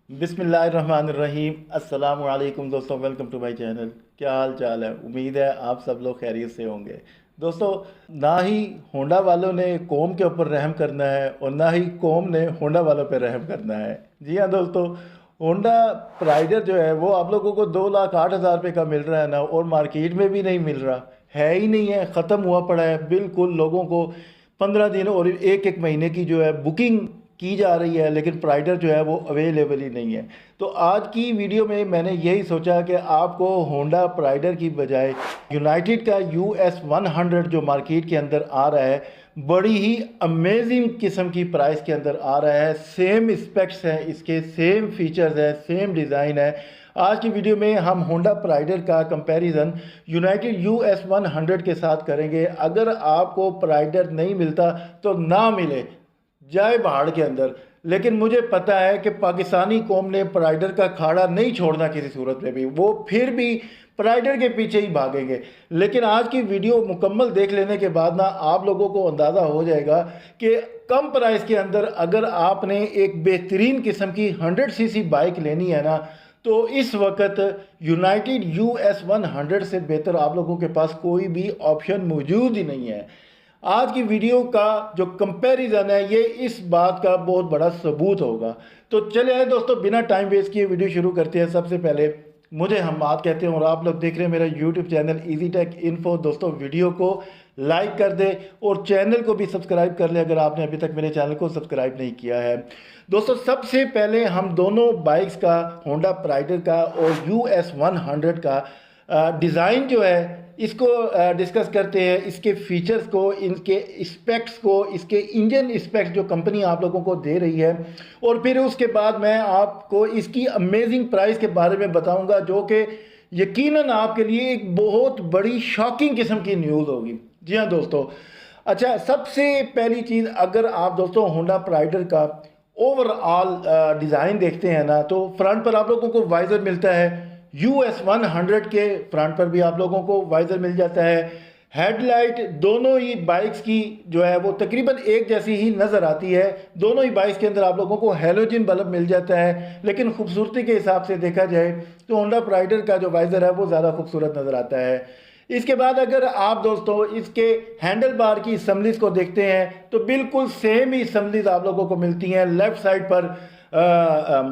बिस्मिल्लाहिर्रहमानिर्रहीम। अस्सलाम वालेकुम दोस्तों, वेलकम टू माय चैनल। क्या हाल चाल है? उम्मीद है आप सब लोग खैरियत से होंगे। दोस्तों, ना ही होंडा वालों ने कौम के ऊपर रहम करना है और ना ही कौम ने होंडा वालों पर रहम करना है। जी हाँ दोस्तों, होंडा प्राइडर जो है वो आप लोगों को 2,08,000 रुपये का मिल रहा है ना, और मार्केट में भी नहीं मिल रहा है, ही नहीं है, ख़त्म हुआ पड़ा है बिल्कुल। लोगों को 15 दिन और एक एक महीने की जो है बुकिंग की जा रही है, लेकिन प्राइडर जो है वो अवेलेबल ही नहीं है। तो आज की वीडियो में मैंने यही सोचा कि आपको होंडा प्राइडर की बजाय यूनाइटेड का US 100 जो मार्केट के अंदर आ रहा है, बड़ी ही अमेजिंग किस्म की प्राइस के अंदर आ रहा है। सेम स्पेक्स हैं इसके, सेम फीचर्स है, सेम डिज़ाइन है। आज की वीडियो में हम होंडा प्राइडर का कंपैरिजन यूनाइटेड US 100 के साथ करेंगे। अगर आपको प्राइडर नहीं मिलता तो ना मिले, जाए पहाड़ के अंदर, लेकिन मुझे पता है कि पाकिस्तानी कौम ने प्राइडर का खाड़ा नहीं छोड़ना किसी सूरत में भी, वो फिर भी प्राइडर के पीछे ही भागेंगे। लेकिन आज की वीडियो मुकम्मल देख लेने के बाद ना आप लोगों को अंदाज़ा हो जाएगा कि कम प्राइस के अंदर अगर आपने एक बेहतरीन किस्म की 100cc बाइक लेनी है ना, तो इस वक्त यूनाइटेड US 100 से बेहतर आप लोगों के पास कोई भी ऑप्शन मौजूद ही नहीं है। आज की वीडियो का जो कंपैरिजन है ये इस बात का बहुत बड़ा सबूत होगा। तो चले आए दोस्तों, बिना टाइम वेस्ट किए वीडियो शुरू करते हैं। सबसे पहले मुझे हम्माद कहते हैं और आप लोग देख रहे हैं मेरा YouTube channel easy take info. दोस्तों, वीडियो को लाइक कर दे और चैनल को भी सब्सक्राइब कर ले अगर आपने अभी तक मेरे चैनल को सब्सक्राइब नहीं किया है। दोस्तों, सबसे पहले हम दोनों बाइक्स का, होंडा प्राइडर का और US 100 का डिज़ाइन जो है इसको डिस्कस करते हैं। इसके फीचर्स को, इनके स्पेक्स को, इसके इंजन स्पेक्स जो कंपनी आप लोगों को दे रही है, और फिर उसके बाद मैं आपको इसकी अमेजिंग प्राइस के बारे में बताऊंगा, जो कि यकीनन आपके लिए एक बहुत बड़ी शॉकिंग किस्म की न्यूज़ होगी। जी हाँ दोस्तों। अच्छा, सबसे पहली चीज़, अगर आप दोस्तों होंडा प्राइडर का ओवरऑल डिज़ाइन देखते हैं ना, तो फ्रंट पर आप लोगों को वाइजर मिलता है। US 100 के फ्रंट पर भी आप लोगों को वाइजर मिल जाता है। हेडलाइट दोनों ही बाइक्स की जो है वो तकरीबन एक जैसी ही नज़र आती है। दोनों ही बाइक्स के अंदर आप लोगों को हेलोजन बल्ब मिल जाता है, लेकिन खूबसूरती के हिसाब से देखा जाए तो होंडा प्राइडर का जो वाइजर है वो ज़्यादा खूबसूरत नज़र आता है। इसके बाद अगर आप दोस्तों इसके हैंडल बार की असम्बलीज को देखते हैं तो बिल्कुल सेम ही असम्बलीज आप लोगों को मिलती हैं। लेफ्ट साइड पर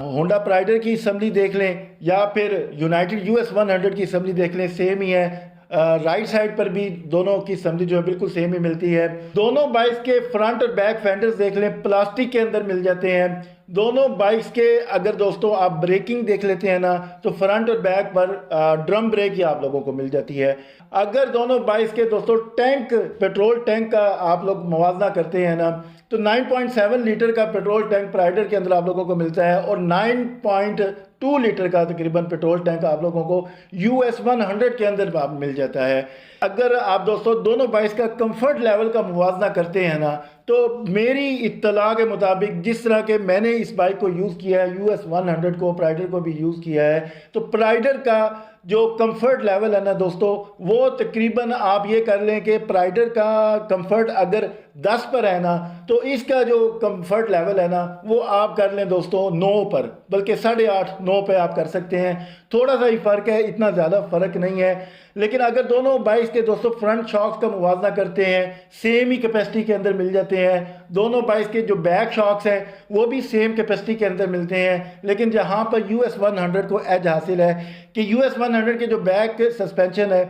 होंडा प्राइडर की असम्बली देख लें या फिर यूनाइटेड US 100 की असम्बली देख लें, सेम ही है। राइट साइड पर भी दोनों की असम्बली जो है बिल्कुल सेम ही मिलती है। दोनों बाइक्स के फ्रंट और बैक फेंडर्स देख लें, प्लास्टिक के अंदर मिल जाते हैं। दोनों बाइक्स के अगर दोस्तों आप ब्रेकिंग देख लेते हैं ना, तो फ्रंट और बैक पर ड्रम ब्रेक ही आप लोगों को मिल जाती है। अगर दोनों बाइक्स के दोस्तों टैंक, पेट्रोल टैंक का आप लोग मुवाजना करते हैं ना, तो 9.7 लीटर का पेट्रोल टैंक प्राइडर के अंदर आप लोगों को मिलता है और 9.2 लीटर का तकरीबन पेट्रोल टैंक आप लोगों को US 100 के अंदर मिल जाता है। अगर आप दोस्तों दोनों बाइक्स का कंफर्ट लेवल का मुवाजना करते हैं ना, तो मेरी इत्तला के मुताबिक जिस तरह के मैंने इस बाइक को यूज़ किया है, US 100 को, प्राइडर को भी यूज़ किया है, तो प्राइडर का जो कंफर्ट लेवल है ना दोस्तों, वो तकरीबन आप ये कर लें कि प्राइडर का कंफर्ट अगर 10 पर है ना, तो इसका जो कंफर्ट लेवल है ना वो आप कर लें दोस्तों 9 पर, बल्कि 8.5 9 पे आप कर सकते हैं। थोड़ा सा ही फ़र्क है, इतना ज़्यादा फ़र्क नहीं है। लेकिन अगर दोनों बाइक्स के दोस्तों फ्रंट शॉक्स का मुवाजना करते हैं, सेम ही कैपेसिटी के अंदर मिल जाते हैं। दोनों बाइक्स के जो बैक शॉक्स हैं वो भी सेम कैपेसिटी के अंदर मिलते हैं। लेकिन जहां पर US 100 को एज हासिल है कि US 100 के जो बैक सस्पेंशन है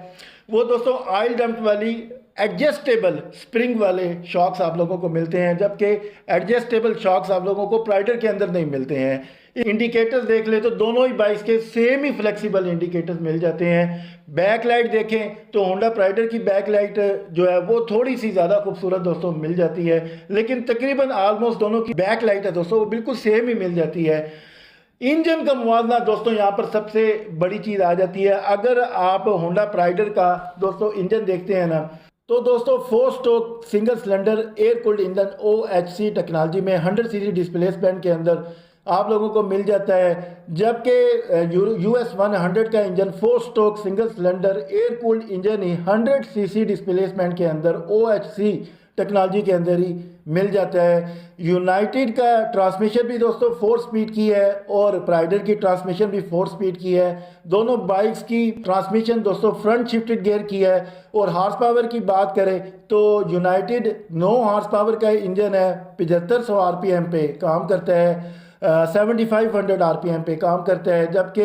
वो दोस्तों ऑयल डंप वाली एडजस्टेबल स्प्रिंग वाले शॉक्स आप लोगों को मिलते हैं, जबकि एडजस्टेबल शॉक्स आप लोगों को प्राइडर के अंदर नहीं मिलते हैं। इंडिकेटर्स देख ले तो दोनों ही बाइक्स के सेम ही फ्लेक्सिबल इंडिकेटर्स मिल जाते हैं। बैक लाइट देखें तो होंडा प्राइडर की बैक लाइट जो है वो थोड़ी सी ज़्यादा खूबसूरत दोस्तों मिल जाती है, लेकिन तकरीबन ऑलमोस्ट दोनों की बैक लाइट है दोस्तों वो बिल्कुल सेम ही मिल जाती है। इंजन का मुवाजना दोस्तों यहाँ पर सबसे बड़ी चीज़ आ जाती है। अगर आप होंडा प्राइडर का दोस्तों इंजन देखते हैं ना, तो दोस्तों 4 stroke single cylinder air cooled engine OHC technology में 100cc डिस्प्लेसमेंट के अंदर आप लोगों को मिल जाता है, जबकि US 100 का engine 4 stroke single cylinder air cooled engine ही 100cc डिस्प्लेसमेंट के अंदर OHC टेक्नोलॉजी के अंदर ही मिल जाता है। यूनाइटेड का ट्रांसमिशन भी दोस्तों 4 स्पीड की है और प्राइडर की ट्रांसमिशन भी 4 स्पीड की है। दोनों बाइक्स की ट्रांसमिशन दोस्तों फ्रंट शिफ्टेड गियर की है। और हार्स पावर की बात करें तो यूनाइटेड 9 हार्स पावर का इंजन है, 7500 आरपीएम पे काम करता है, 7500 आरपीएम पे काम करता है, जबकि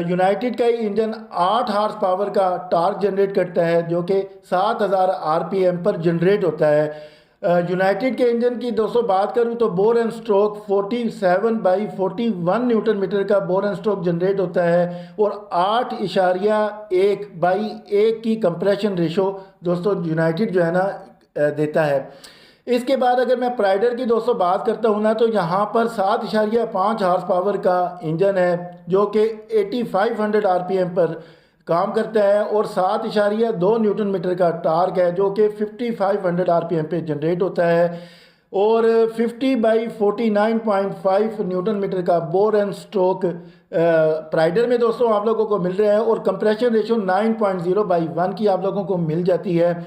यूनाइटेड का इंजन 8 हार्स पावर का टार्क जनरेट करता है जो कि 7000 आरपीएम पर जनरेट होता है। यूनाइटेड के इंजन की दोस्तों बात करूं तो bore and stroke 47/41 newton metre का बोर एंड स्ट्रोक जनरेट होता है और 8.1/1 की कंप्रेशन रेशो दोस्तों यूनाइटेड जो है ना देता है। इसके बाद अगर मैं प्राइडर की दोस्तों बात करता हूँ ना तो यहाँ पर 7.5 हार्स पावर का इंजन है जो कि 8500 आरपीएम पर काम करता है और 7.2 न्यूटन मीटर का टार्क है जो कि 5500 आरपीएम पे जनरेट होता है और 50/49.5 न्यूटन मीटर का बोर एंड स्ट्रोक प्राइडर में दोस्तों आप लोगों को मिल रहा है और कंप्रेशन रेशो 9.0/1 की आप लोगों को मिल जाती है।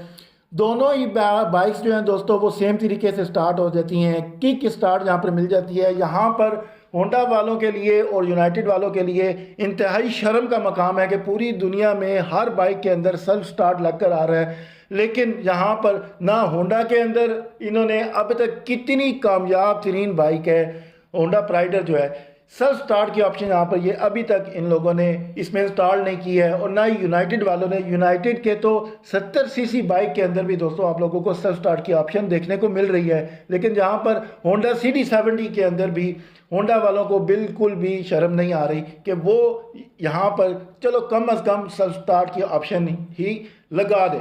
दोनों ही बाइक्स जो हैं दोस्तों वो सेम तरीके से स्टार्ट हो जाती हैं। किक स्टार्ट यहाँ पर मिल जाती है। यहाँ पर होंडा वालों के लिए और यूनाइटेड वालों के लिए इंतहाई शर्म का मकाम है कि पूरी दुनिया में हर बाइक के अंदर सेल्फ स्टार्ट लग कर आ रहा है, लेकिन यहाँ पर ना होंडा के अंदर इन्होंने अब तक कितनी कामयाब तरीन बाइक है होंडा प्राइडर जो है, सेल्फ स्टार्ट की ऑप्शन यहाँ पर ये अभी तक इन लोगों ने इसमें इंस्टॉल नहीं की है और ना ही यूनाइटेड वालों ने। यूनाइटेड के तो 70 सीसी बाइक के अंदर भी दोस्तों आप लोगों को सेल्फ स्टार्ट की ऑप्शन देखने को मिल रही है, लेकिन जहाँ पर होंडा CD70 के अंदर भी होंडा वालों को बिल्कुल भी शर्म नहीं आ रही कि वो यहाँ पर चलो कम अज़ कम सेल्फ स्टार्ट की ऑप्शन ही लगा दे।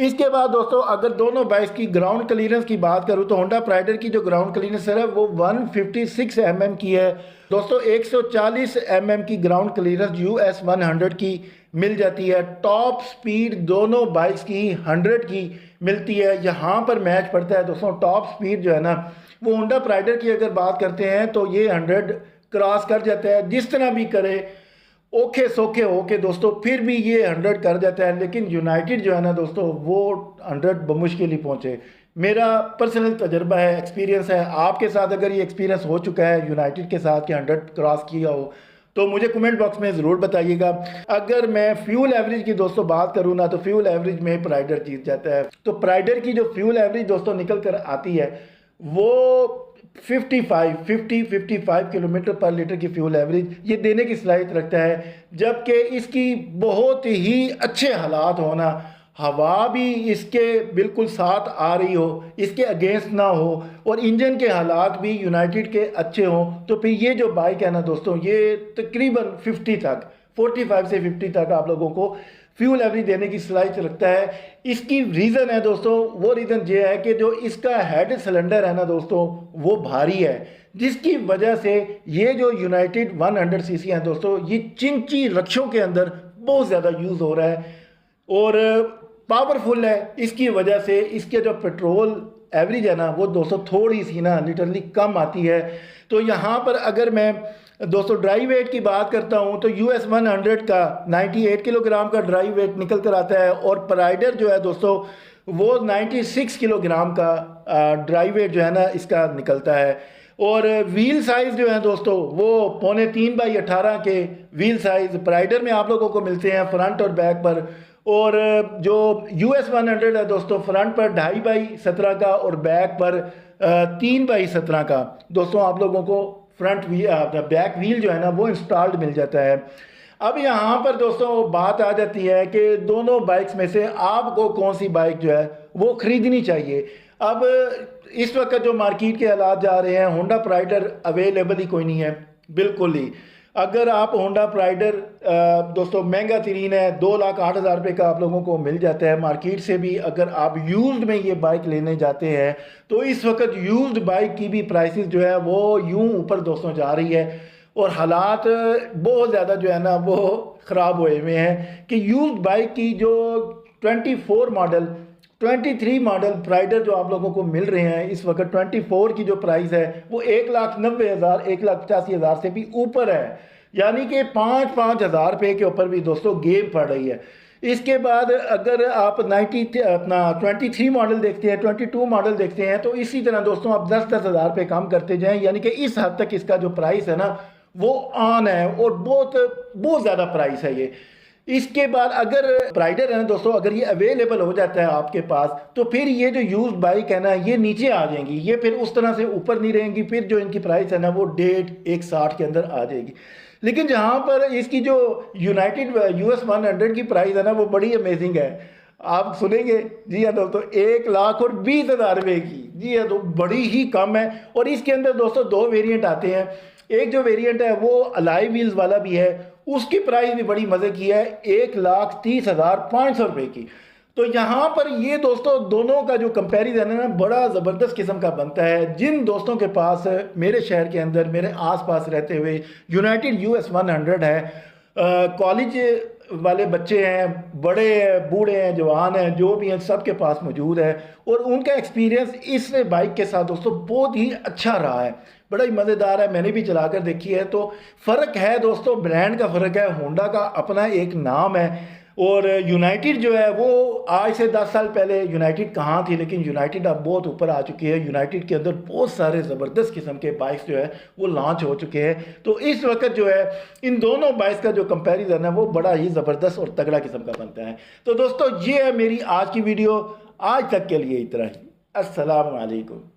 इसके बाद दोस्तों अगर दोनों बाइक्स की ग्राउंड क्लियरेंस की बात करूँ तो होंडा प्राइडर की जो ग्राउंड क्लियरेंस है वो 156 mm की है दोस्तों। 140 mm की ग्राउंड क्लियरेंस US 100 की मिल जाती है। टॉप स्पीड दोनों बाइक्स की 100 की मिलती है। यहाँ पर मैच पड़ता है दोस्तों टॉप स्पीड जो है ना वो होंडा प्राइडर की अगर बात करते हैं तो ये 100 क्रॉस कर जाता है। जिस तरह भी करे ओखे सोखे होके दोस्तों फिर भी ये 100 कर जाता है, लेकिन यूनाइटेड जो है ना दोस्तों वो 100 बमुश्किल ही पहुँचे। मेरा पर्सनल तजर्बा है, एक्सपीरियंस है। आपके साथ अगर ये एक्सपीरियंस हो चुका है यूनाइटेड के साथ कि 100 क्रॉस किया हो तो मुझे कमेंट बॉक्स में ज़रूर बताइएगा। अगर मैं फ्यूल एवरेज की दोस्तों बात करूँ ना तो फ्यूल एवरेज में प्राइडर जीत जाता है। तो प्राइडर की जो फ्यूल एवरेज दोस्तों निकल कर आती है वो 55 किलोमीटर पर लीटर की फ्यूल एवरेज ये देने की सलाहियत रखता है, जबकि इसकी बहुत ही अच्छे हालात होना, हवा भी इसके बिल्कुल साथ आ रही हो, इसके अगेंस्ट ना हो और इंजन के हालात भी यूनाइटेड के अच्छे हों, तो फिर ये जो बाइक है ना दोस्तों ये तकरीबन 50 तक 45 से 50 तक आप लोगों को फ्यूल एवरेज देने की सलाहियत रखता है। इसकी रीज़न है दोस्तों, वो रीज़न ये है कि जो इसका हेड सिलेंडर है ना दोस्तों वो भारी है, जिसकी वजह से ये जो यूनाइटेड 100 सीसी है दोस्तों ये चिंची रक्षों के अंदर बहुत ज़्यादा यूज़ हो रहा है और पावरफुल है। इसकी वजह से इसके जो पेट्रोल एवरेज है ना वो दोस्तों थोड़ी सी ना लिटरली कम आती है। तो यहाँ पर अगर मैं दोस्तों ड्राई वेट की बात करता हूँ तो US 100 का 98 किलोग्राम का ड्राई वेट निकल कर आता है और प्राइडर जो है दोस्तों वो 96 किलोग्राम का ड्राई वेट जो है ना इसका निकलता है। और व्हील साइज़ जो है दोस्तों वो 3.5x18 के व्हील साइज़ प्राइडर में आप लोगों को मिलते हैं फ्रंट और बैक पर, और जो US 100 है दोस्तों फ्रंट पर 2.5x17 का और बैक पर 3.17 का दोस्तों आप लोगों को फ्रंट बैक व्हील जो है ना वो इंस्टॉल्ड मिल जाता है। अब यहाँ पर दोस्तों बात आ जाती है कि दोनों बाइक्स में से आपको कौन सी बाइक जो है वो ख़रीदनी चाहिए। अब इस वक्त जो मार्केट के हालात जा रहे हैं होंडा प्राइडर अवेलेबल ही कोई नहीं है बिल्कुल ही। अगर आप होंडा प्राइडर दोस्तों महंगा तरीन है, 2,08,000 रुपये का आप लोगों को मिल जाता है मार्केट से भी। अगर आप यूज्ड में ये बाइक लेने जाते हैं तो इस वक्त यूज्ड बाइक की भी प्राइसेस जो है वो यूं ऊपर दोस्तों जा रही है और हालात बहुत ज़्यादा जो है ना वो ख़राब हुए हुए हैं कि यूज्ड बाइक की जो 24 मॉडल 23 मॉडल प्राइडर जो आप लोगों को मिल रहे हैं इस वक्त 24 की जो प्राइस है वो 1,90,000 1,85,000 से भी ऊपर है, यानी कि 5,000 रुपये के ऊपर भी दोस्तों गेम पड़ रही है। इसके बाद अगर आप 23 मॉडल देखते हैं, 22 मॉडल देखते हैं, तो इसी तरह दोस्तों आप 10-10 हज़ार पे कम करते जाएं, यानी कि इस हद तक इसका जो प्राइस है ना वो ऑन है और बहुत बहुत ज़्यादा प्राइस है ये। इसके बाद अगर प्राइडर है ना दोस्तों, अगर ये अवेलेबल हो जाता है आपके पास, तो फिर ये जो यूज बाइक है ना ये नीचे आ जाएंगी, ये फिर उस तरह से ऊपर नहीं रहेंगी, फिर जो इनकी प्राइस है ना वो 1.60 के अंदर आ जाएगी। लेकिन जहाँ पर इसकी जो यूनाइटेड US 100 की प्राइस है ना वो बड़ी अमेजिंग है, आप सुनेंगे। जी हाँ दोस्तों, 1,20,000 रुपये की, जी हाँ, तो बड़ी ही कम है। और इसके अंदर दोस्तों दो वेरिएंट आते हैं, एक जो वेरिएंट है वो अलाई व्हील्स वाला भी है, उसकी प्राइस भी बड़ी मज़े की है, 1,30,500 रुपये की। तो यहाँ पर ये दोस्तों दोनों का जो कंपैरिजन है ना बड़ा ज़बरदस्त किस्म का बनता है। जिन दोस्तों के पास मेरे शहर के अंदर मेरे आसपास रहते हुए यूनाइटेड US 100 है, कॉलेज वाले बच्चे हैं, बड़े बूढ़े हैं, जवान हैं, जो भी हैं, सबके पास मौजूद है, और उनका एक्सपीरियंस इस बाइक के साथ दोस्तों बहुत ही अच्छा रहा है, बड़ा ही मज़ेदार है। मैंने भी चलाकर देखी है। तो फ़र्क है दोस्तों, ब्रांड का फ़र्क है, होंडा का अपना एक नाम है, और यूनाइटेड जो है वो आज से 10 साल पहले यूनाइटेड कहाँ थी, लेकिन यूनाइटेड अब बहुत ऊपर आ चुकी है। यूनाइटेड के अंदर बहुत सारे ज़बरदस्त किस्म के बाइक्स जो है वो लॉन्च हो चुके हैं। तो इस वक्त जो है इन दोनों बाइक्स का जो कंपैरिजन है वो बड़ा ही ज़बरदस्त और तगड़ा किस्म का बनता है। तो दोस्तों ये है मेरी आज की वीडियो, आज तक के लिए इतना ही। अस्सलाम वालेकुम।